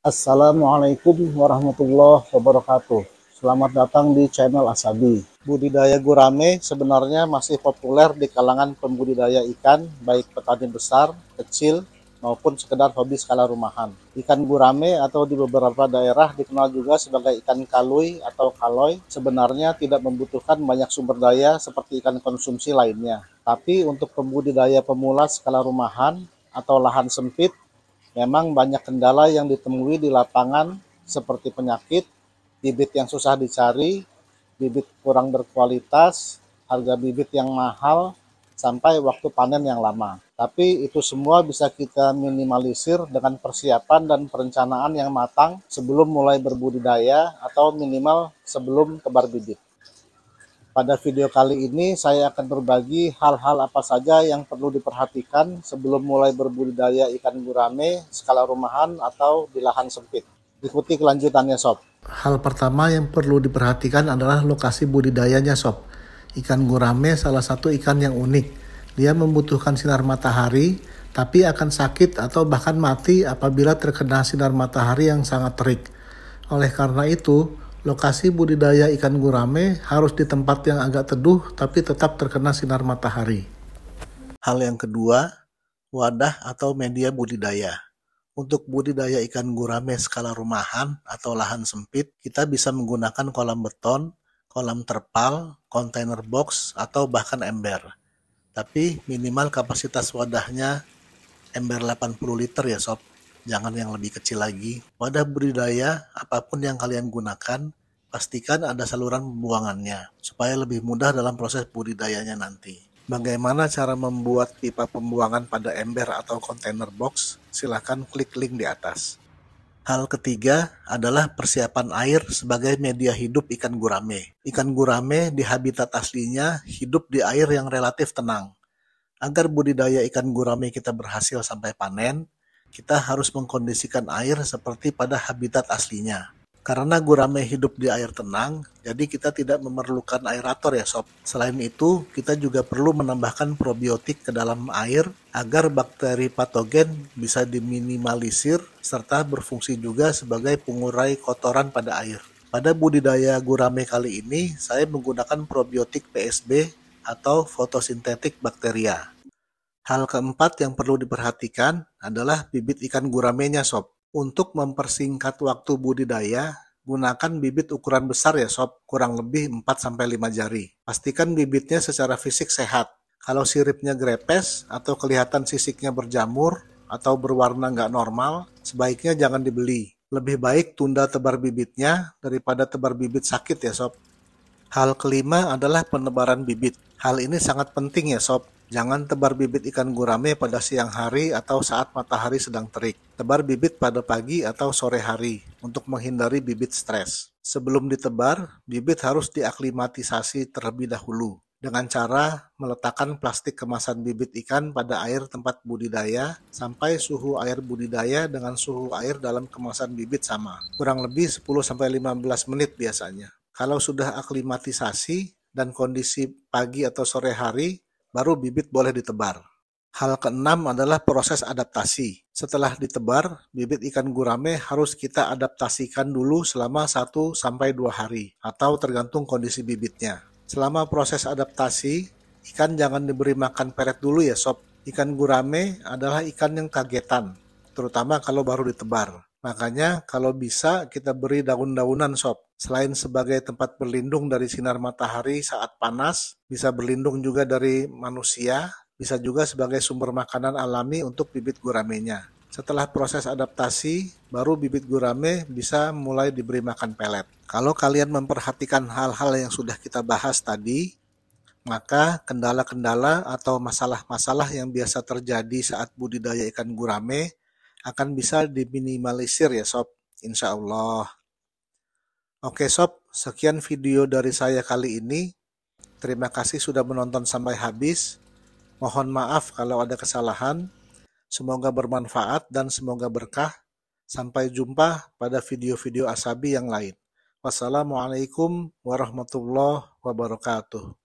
Assalamualaikum warahmatullahi wabarakatuh. Selamat datang di channel Asabi. Budidaya gurame sebenarnya masih populer di kalangan pembudidaya ikan, baik petani besar, kecil, maupun sekedar hobi skala rumahan. Ikan gurame atau di beberapa daerah dikenal juga sebagai ikan kalui atau kaloy, sebenarnya tidak membutuhkan banyak sumber daya seperti ikan konsumsi lainnya. Tapi untuk pembudidaya pemula skala rumahan atau lahan sempit, memang banyak kendala yang ditemui di lapangan seperti penyakit, bibit yang susah dicari, bibit kurang berkualitas, harga bibit yang mahal, sampai waktu panen yang lama. Tapi itu semua bisa kita minimalisir dengan persiapan dan perencanaan yang matang sebelum mulai berbudidaya atau minimal sebelum tebar bibit. Pada video kali ini saya akan berbagi hal-hal apa saja yang perlu diperhatikan sebelum mulai berbudidaya ikan gurame skala rumahan atau di lahan sempit. Ikuti kelanjutannya sob. Hal pertama yang perlu diperhatikan adalah lokasi budidayanya sob. Ikan gurame salah satu ikan yang unik. Dia membutuhkan sinar matahari, tapi akan sakit atau bahkan mati apabila terkena sinar matahari yang sangat terik. Oleh karena itu, lokasi budidaya ikan gurame harus di tempat yang agak teduh tapi tetap terkena sinar matahari. Hal yang kedua, wadah atau media budidaya. Untuk budidaya ikan gurame skala rumahan atau lahan sempit, kita bisa menggunakan kolam beton, kolam terpal, kontainer box, atau bahkan ember. Tapi minimal kapasitas wadahnya ember 80 liter ya sob. Jangan yang lebih kecil lagi. Wadah budidaya, apapun yang kalian gunakan, pastikan ada saluran pembuangannya, supaya lebih mudah dalam proses budidayanya nanti. Bagaimana cara membuat pipa pembuangan pada ember atau kontainer box? Silahkan klik link di atas. Hal ketiga adalah persiapan air sebagai media hidup ikan gurame. Ikan gurame di habitat aslinya hidup di air yang relatif tenang. Agar budidaya ikan gurame kita berhasil sampai panen, kita harus mengkondisikan air seperti pada habitat aslinya. Karena gurame hidup di air tenang, jadi kita tidak memerlukan aerator ya sob. Selain itu, kita juga perlu menambahkan probiotik ke dalam air agar bakteri patogen bisa diminimalisir serta berfungsi juga sebagai pengurai kotoran pada air. Pada budidaya gurame kali ini, saya menggunakan probiotik PSB atau fotosintetik bakteria. Hal keempat yang perlu diperhatikan adalah bibit ikan guramenya sob. Untuk mempersingkat waktu budidaya, gunakan bibit ukuran besar ya sob, kurang lebih 4-5 jari. Pastikan bibitnya secara fisik sehat. Kalau siripnya grepes atau kelihatan sisiknya berjamur atau berwarna nggak normal, sebaiknya jangan dibeli. Lebih baik tunda tebar bibitnya daripada tebar bibit sakit ya sob. Hal kelima adalah penebaran bibit. Hal ini sangat penting ya sob. Jangan tebar bibit ikan gurame pada siang hari atau saat matahari sedang terik. Tebar bibit pada pagi atau sore hari untuk menghindari bibit stres. Sebelum ditebar, bibit harus diaklimatisasi terlebih dahulu dengan cara meletakkan plastik kemasan bibit ikan pada air tempat budidaya sampai suhu air budidaya dengan suhu air dalam kemasan bibit sama. Kurang lebih 10-15 menit biasanya. Kalau sudah aklimatisasi dan kondisi pagi atau sore hari, baru bibit boleh ditebar. Hal keenam adalah proses adaptasi. Setelah ditebar, bibit ikan gurame harus kita adaptasikan dulu selama 1-2 hari, atau tergantung kondisi bibitnya. Selama proses adaptasi, ikan jangan diberi makan pelet dulu ya sob. Ikan gurame adalah ikan yang kagetan, terutama kalau baru ditebar. Makanya kalau bisa kita beri daun-daunan sob. Selain sebagai tempat berlindung dari sinar matahari saat panas, bisa berlindung juga dari manusia, bisa juga sebagai sumber makanan alami untuk bibit guramenya. Setelah proses adaptasi, baru bibit gurame bisa mulai diberi makan pelet. Kalau kalian memperhatikan hal-hal yang sudah kita bahas tadi, maka kendala-kendala atau masalah-masalah yang biasa terjadi saat budidaya ikan gurame akan bisa diminimalisir ya sob, insya Allah. Oke sob, sekian video dari saya kali ini. Terima kasih sudah menonton sampai habis. Mohon maaf kalau ada kesalahan. Semoga bermanfaat dan semoga berkah. Sampai jumpa pada video-video Asabi yang lain. Wassalamualaikum warahmatullahi wabarakatuh.